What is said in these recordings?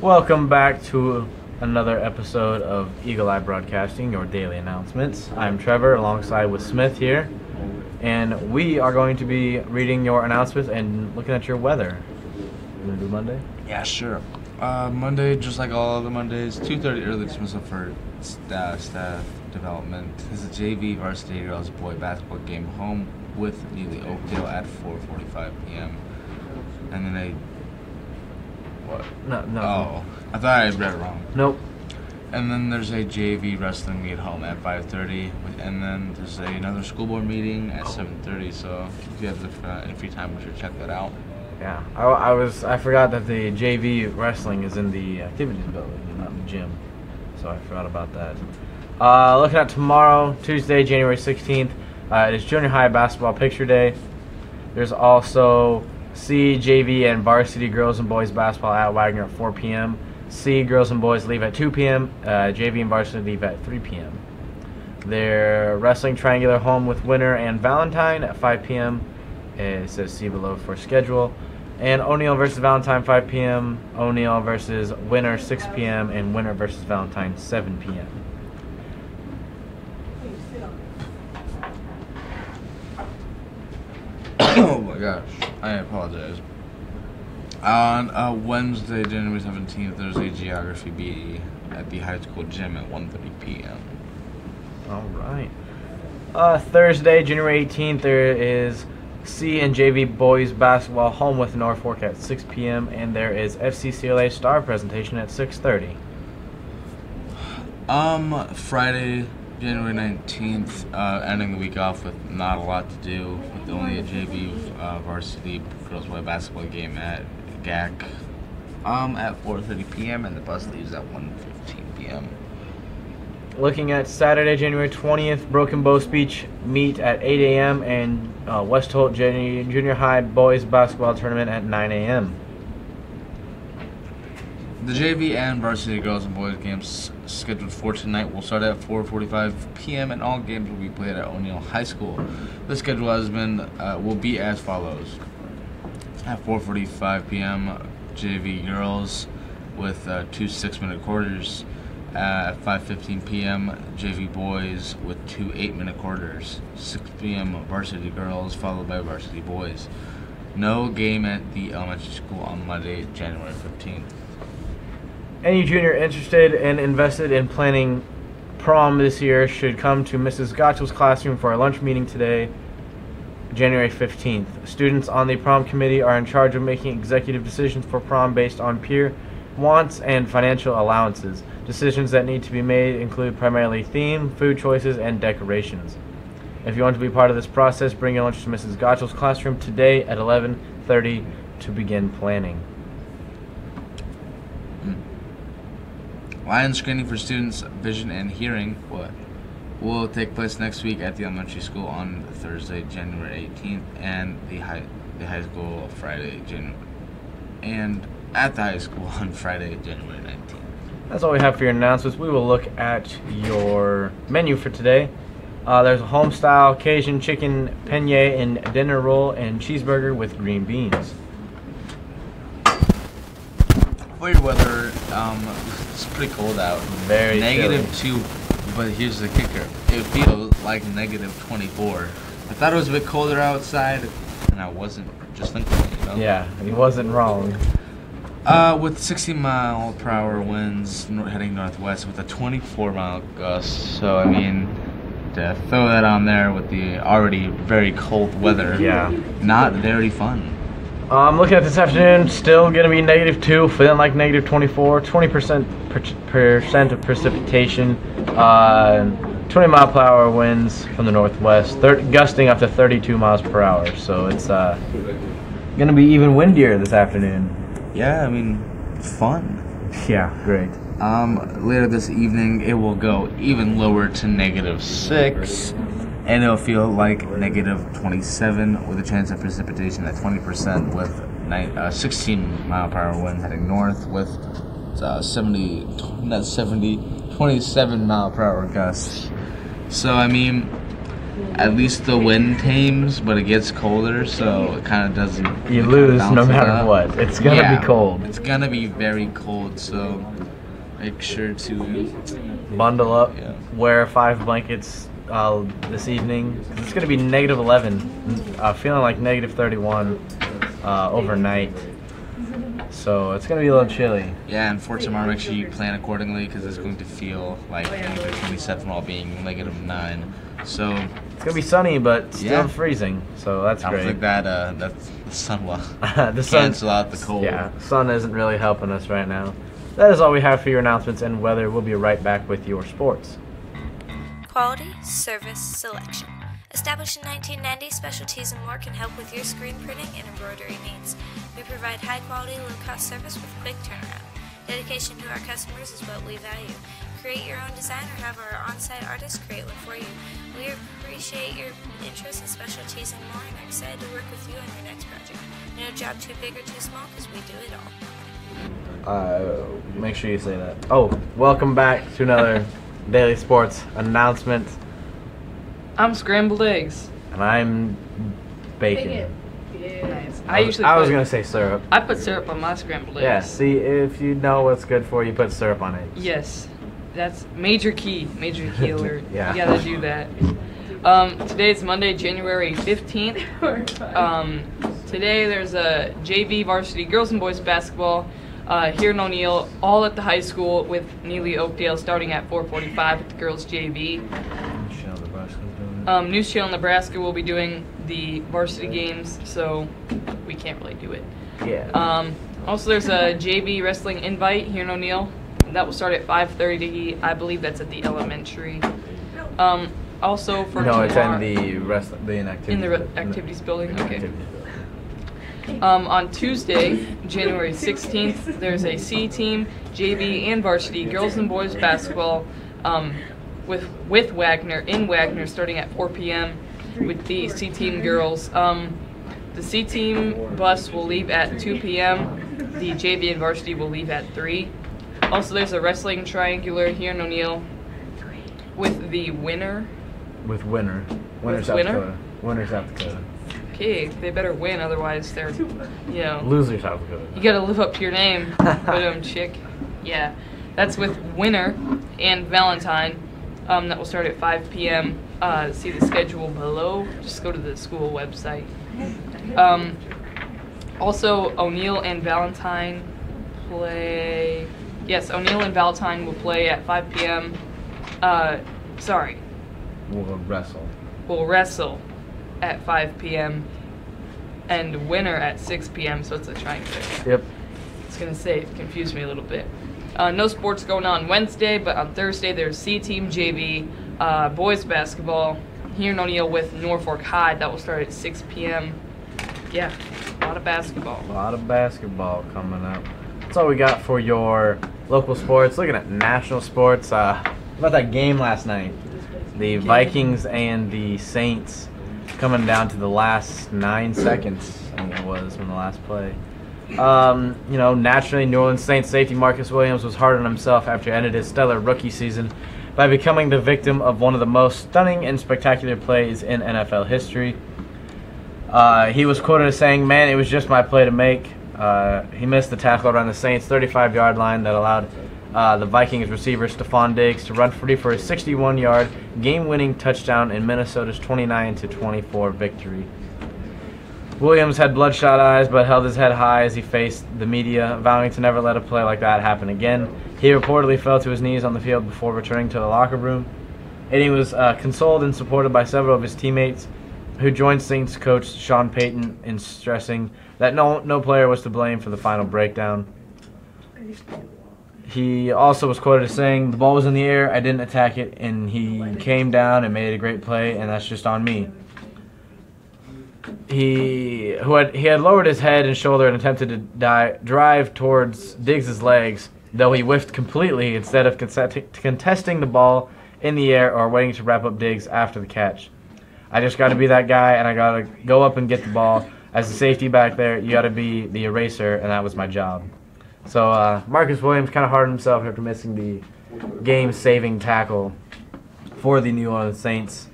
Welcome back to another episode of Eagle Eye Broadcasting, your daily announcements. I'm Trevor, alongside with Smith here, and we are going to be reading your announcements and looking at your weather. You want to do Monday? Yeah, sure. Monday, just like all other Mondays, 2:30 early dismissal for staff development. This is a JV varsity girls boy basketball game home with Neely Oakdale at 4:45 p.m. And then what? No. Oh, I thought I read it wrong. Nope. And then there's a JV wrestling meet home at 5:30, and then there's another school board meeting at 7:30. So if you have any free time, we should check that out. Yeah, I forgot that the JV wrestling is in the activities building and not in the gym, so I forgot about that. Looking at tomorrow, Tuesday, January 16th, it is junior high basketball picture day. There's also C, JV, and varsity girls and boys basketball at Wagner at 4 p.m. C, girls and boys leave at 2 p.m. JV and varsity leave at 3 p.m. Their wrestling triangular home with winner and Valentine at 5 p.m. It says see below for schedule. And O'Neill versus Valentine 5 p.m. O'Neill versus winner 6 p.m. and winner versus Valentine 7 p.m. Oh my gosh, I apologize. On Wednesday, January 17th, there's a geography BE at the high school gym at 1:30 p.m. All right. Thursday, January 18th, there is C and JV boys basketball home with Norfolk at 6 p.m. and there is FCCLA star presentation at 6:30. Friday, January 19th, ending the week off with not a lot to do, with only a JV varsity girls boy basketball game at GAC at 4:30 p.m. and the bus leaves at 1:15 p.m. Looking at Saturday, January 20th, Broken Bow Speech meet at 8 a.m. and West Holt Junior High boys basketball tournament at 9 a.m. The JV and varsity girls and boys games scheduled for tonight will start at 4:45 p.m. and all games will be played at O'Neill High School. The schedule will be as follows: at 4:45 p.m. JV girls with 2 6-minute quarters. At 5:15 p.m. JV boys with 2 8-minute quarters. 6 p.m. varsity girls followed by varsity boys. No game at the elementary school on Monday, January 15th. Any junior interested and invested in planning prom this year should come to Mrs. Gottschalk's classroom for a lunch meeting today, January 15th. Students on the prom committee are in charge of making executive decisions for prom based on peer wants and financial allowances. Decisions that need to be made include primarily theme, food choices, and decorations. If you want to be part of this process, bring your lunch to Mrs. Gottschalk's classroom today at 11:30 to begin planning. Line screening for students' vision and hearing will take place next week at the elementary school on Thursday, January 18th, and the high school Friday, and at the high school on Friday, January 19th. That's all we have for your announcements. We will look at your menu for today. There's a home-style Cajun chicken penne and dinner roll and cheeseburger with green beans. For your weather, it's pretty cold out. Very Negative chilly. 2, but here's the kicker. It feels like negative 24. I thought it was a bit colder outside, and I wasn't just thinking, Yeah, he wasn't wrong. With 60-mile-per-hour winds heading northwest with a 24-mile gust. So, I mean, to throw that on there with the already very cold weather, Yeah. not very fun. I'm looking at this afternoon, still going to be negative 2, feeling like negative 24, 20% of precipitation, 20-mile-per-hour winds from the northwest, gusting up to 32 miles per hour. So it's going to be even windier this afternoon. Yeah, I mean, fun. Yeah, great. Later this evening, it will go even lower to negative 6, and it'll feel like negative 27 with a chance of precipitation at 20% with 16-mile-per-hour winds heading north with 27-mile-per-hour gusts. So, I mean, at least the wind tames, but it gets colder, so it kind of doesn't. You it lose kinda no bounces matter up. what. It's gonna Yeah, be cold. It's gonna be very cold, so make sure to Bundle up. Yeah. Wear 5 blankets this evening. It's gonna be -11. Feeling like -31 overnight. So it's gonna be a little chilly. Yeah, and for tomorrow, make sure you plan accordingly because it's going to feel like -27 while being -9. So It's gonna be sunny, but still Yeah. freezing. So that's I don't great. think that's the sun will The sun, cancel out the cold. yeah, sun isn't really helping us right now. That is all we have for your announcements and weather. We'll be right back with your sports. Quality, service, selection. Established in 1990, Specialties and More can help with your screen printing and embroidery needs. We provide high-quality, low-cost service with quick turnaround. Dedication to our customers is what we value. Create your own design or have our on-site artists create one for you. We appreciate your interest in Specialties and More and are excited to work with you on your next project. No job too big or too small because we do it all. Make sure you say that. Oh, welcome back to another Daily Sports announcement. I'm scrambled eggs. And I'm bacon. Nice. I was gonna say syrup. I put syrup on my scrambled eggs. Yeah, see, if you know what's good for you, put syrup on it. Yes. That's major key alert. Yeah. You gotta do that. Today is Monday, January 15th. Today there's a JV varsity girls and boys basketball here in O'Neill, all at the high school with Neely Oakdale starting at 4:45 with the girls JV. News Channel Nebraska will be doing the varsity games, so we can't really do it. Yeah. Also, there's a JV wrestling invite here in O'Neill. That will start at 5:30. I believe that's at the elementary. Also for No, tomorrow, it's in the inactivities. activities building. Okay. Activities. On Tuesday, January 16th, there's a C team, JV, and varsity girls and boys basketball with Wagner in Wagner starting at 4 p.m. with the C team girls. The C team bus will leave at 2 p.m. The JV and varsity will leave at 3. Also, there's a wrestling triangular here in O'Neill with the winner. With winner. With South winner? Dakota. Winner, South Dakota. Okay, they better win, otherwise they're, Loser, South Dakota. you gotta live up to your name, chick. Yeah, that's with winner and Valentine. That will start at 5 p.m. See the schedule below. Just go to the school website. Also, O'Neill and Valentine play. Yes, O'Neill and Valentine will play at 5 p.m. We'll wrestle. Will wrestle at 5 p.m. and winner at 6 p.m. So it's a triangular. Yep. It's gonna say it confused me a little bit. No sports going on Wednesday, but on Thursday there's C Team JV boys basketball here in O'Neill with Norfolk High. That will start at 6 p.m. Yeah, a lot of basketball. A lot of basketball coming up. That's all we got for your local sports. Looking at national sports, about that game last night. The Vikings and the Saints coming down to the last 9 seconds, I think it was, from the last play. Naturally, New Orleans Saints safety Marcus Williams was hard on himself after he ended his stellar rookie season by becoming the victim of one of the most stunning and spectacular plays in NFL history. He was quoted as saying, "Man, it was just my play to make." He missed the tackle around the Saints' 35-yard line that allowed the Vikings receiver Stephon Diggs to run free for a 61-yard game-winning touchdown in Minnesota's 29-24 victory. Williams had bloodshot eyes but held his head high as he faced the media, vowing to never let a play like that happen again. He reportedly fell to his knees on the field before returning to the locker room, and he was consoled and supported by several of his teammates, who joined Saints coach Sean Payton in stressing that no player was to blame for the final breakdown. He also was quoted as saying, "The ball was in the air, I didn't attack it, and he came down and made a great play, and that's just on me." He had lowered his head and shoulder and attempted to drive towards Diggs' legs, though he whiffed completely instead of contesting the ball in the air or waiting to wrap up Diggs after the catch. "I just got to be that guy, and I got to go up and get the ball. As the safety back there, you got to be the eraser, and that was my job." So Marcus Williams kind of hard on himself after missing the game-saving tackle for the New Orleans Saints.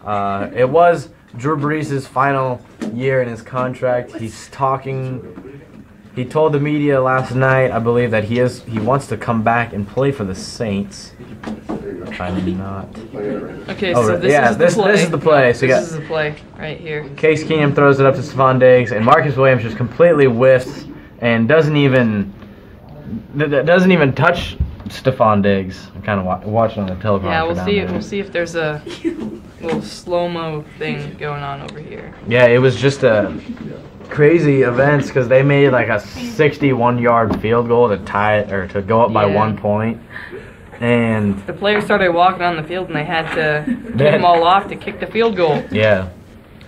It was Drew Brees' final year in his contract. He's talking. He told the media last night, I believe, that he wants to come back and play for the Saints. I'm not. Okay, so this is the play. This is the play. So this is the play right here. Case Keenum throws it up to Stephon Diggs, and Marcus Williams just completely whiffs and doesn't even touch Stephon Diggs. I'm kind of watching on the teleprompter. Yeah, we'll see. There. We'll see if there's a little slow-mo thing going on over here. Yeah, it was just a crazy events because they made like a 61-yard field goal to tie it or to go up by 1 point. And the players started walking on the field, and they had to get them all off to kick the field goal. Yeah.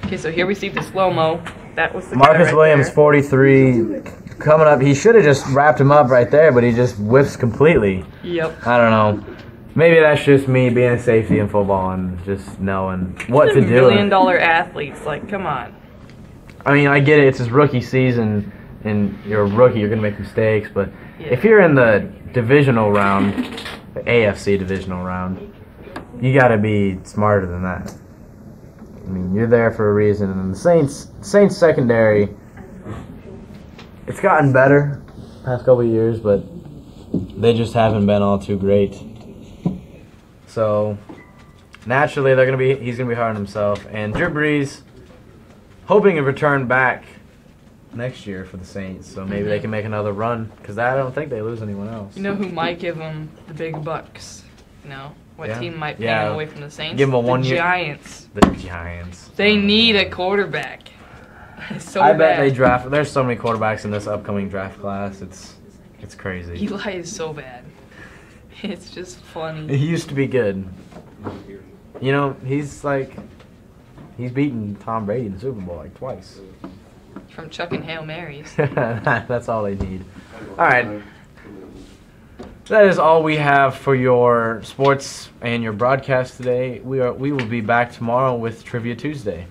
Okay, so here we see the slow-mo. That was the Marcus guy right Williams, there. 43, coming up. He should have just wrapped him up right there, but he just whiffs completely. Yep. I don't know. Maybe that's just me being a safety in football and just knowing what to do. $1 million athletes, like, come on. I mean, I get it. It's his rookie season, and you're a rookie. You're going to make mistakes. But if you're in the divisional round, the AFC divisional round, you got to be smarter than that. I mean, you're there for a reason. And the Saints secondary, it's gotten better past couple of years, but they just haven't been all too great. So naturally, he's gonna be hard on himself. And Drew Brees, hoping to return back next year for the Saints, so maybe they can make another run, because I don't think they lose anyone else. You know who might give them the big bucks? You know, what team might pay them away from the Saints? Give them a 1 year. Giants. The Giants. They need a quarterback. So I bet bad. they draft. There's so many quarterbacks in this upcoming draft class. It's crazy. Eli is so bad. It's just funny. He used to be good. You know, he's beaten Tom Brady in the Super Bowl like twice. From chucking Hail Marys. That's all they need. All right. That is all we have for your sports and your broadcast today. We will be back tomorrow with Trivia Tuesday.